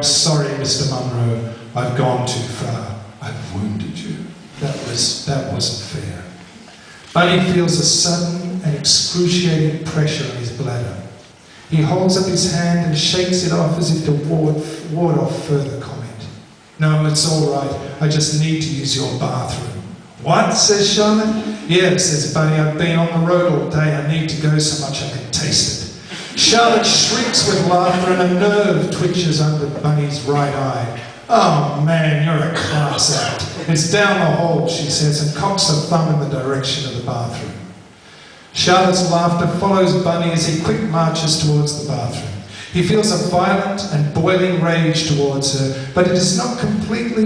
I'm sorry, Mr. Munro. I've gone too far. I've wounded you. That wasn't fair. Bunny feels a sudden and excruciating pressure on his bladder. He holds up his hand and shakes it off as if to ward off further comment. No, it's all right. I just need to use your bathroom. What? Says Charlotte. Yeah, says Bunny. I've been on the road all day. I need to go so much I can taste it. Charlotte shrieks with laughter and a nerve twitches under Bunny's right eye. Oh man, you're a class act. It's down the hall, she says, and cocks a thumb in the direction of the bathroom. Charlotte's laughter follows Bunny as he quick marches towards the bathroom. He feels a violent and boiling rage towards her, but he is not completely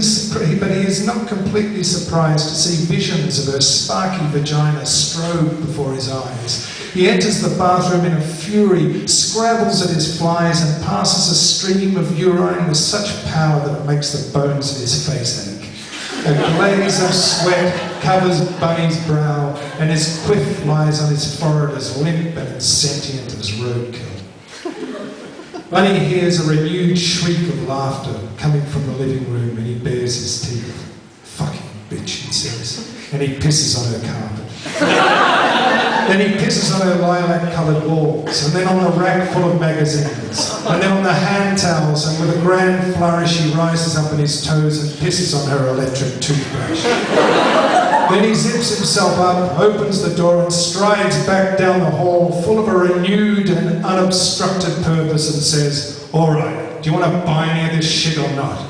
surprised to see visions of her sparky vagina strode before his eyes. He enters the bathroom in a fury, scrabbles at his flies, and passes a stream of urine with such power that it makes the bones of his face ache. A glaze of sweat covers Bunny's brow, and his quiff lies on his forehead as limp and insentient as roadkill. Bunny hears a renewed shriek of laughter coming from the living room, and he bares his teeth. Fucking bitch, he says, and he pisses on her carpet. Then he pisses on her lilac-coloured walls, and then on a rack full of magazines, and then on the hand towels, and with a grand flourish he rises up on his toes and pisses on her electric toothbrush. Then he zips himself up, opens the door and strides back down the hall full of a renewed and unobstructed purpose and says, "All right, do you want to buy any of this shit or not?"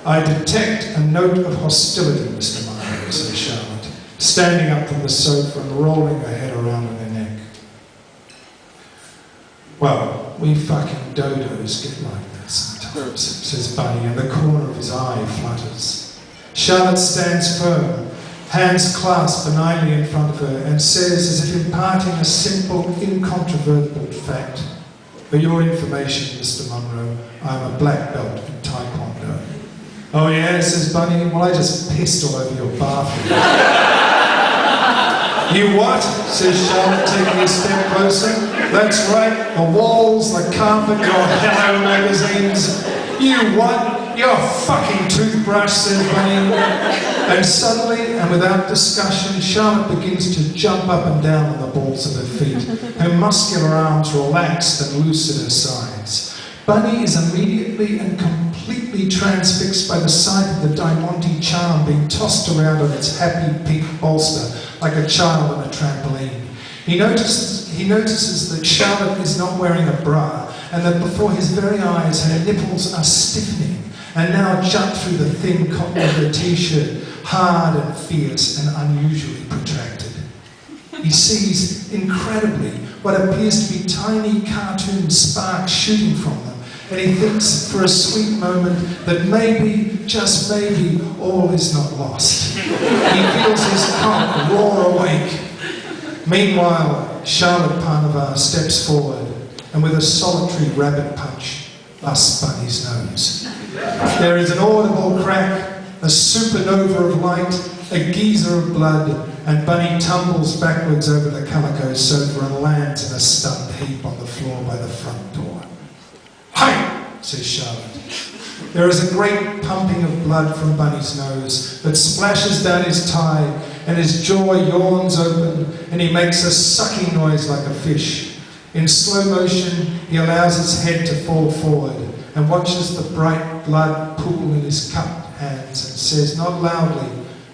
"I detect a note of hostility, Mr. Munro," says Charlotte, standing up from the sofa and rolling her head around on her neck. "Well, we fucking dodos get like that sometimes," says Bunny, and the corner of his eye flutters. Charlotte stands firm, hands clasped benignly in front of her, and says, as if imparting a simple, incontrovertible fact, "For your information, Mr. Munro, I'm a black belt in Taekwondo." "Oh yeah," says Bunny. "Well, I just pissed all over your bathroom." "You what?" says Charlotte, taking a step closer. "That's right, the walls, the carpet, your Hello magazines." "You what?" "Your fucking toothbrush," says Bunny. And suddenly, and without discussion, Charlotte begins to jump up and down on the balls of her feet, her muscular arms relaxed and loose at her sides. Bunny is immediately and completely transfixed by the sight of the Diamante charm being tossed around on its happy pink bolster like a child on a trampoline. He notices that Charlotte is not wearing a bra, and that before his very eyes her nipples are stiffening and now jut through the thin cotton of her t-shirt, hard and fierce and unusually protracted. He sees, incredibly, what appears to be tiny cartoon sparks shooting from them, and he thinks for a sweet moment that maybe, just maybe, all is not lost. He feels his cock roar awake. Meanwhile, Charlotte Parnavar steps forward and with a solitary rabbit punch busts Bunny's nose. There is an audible crack, a supernova of light, a geyser of blood, and Bunny tumbles backwards over the calico sofa and lands in a stunned heap on the floor by the front door. "Hi!" says Charlotte. There is a great pumping of blood from Bunny's nose that splashes down his tie, and his jaw yawns open, and he makes a sucking noise like a fish. In slow motion, he allows his head to fall forward and watches the bright blood pool in his cupped hands and says, not loudly,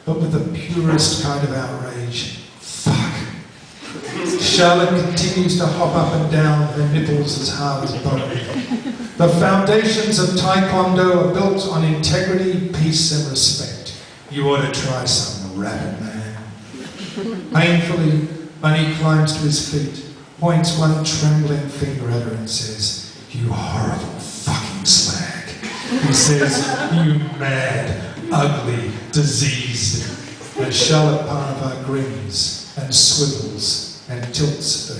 but with the purest kind of outrage, "Fuck." Charlotte continues to hop up and down, her nipples as hard as bone. The foundations of Taekwondo are built on integrity, peace and respect. You ought to try some, rabbit man. Painfully, Bunny climbs to his feet, points one trembling finger at her and says, "You horrible fucking slag." He says, "You mad, ugly, diseased." And Charlotte Parnavar grins and swivels and tilts her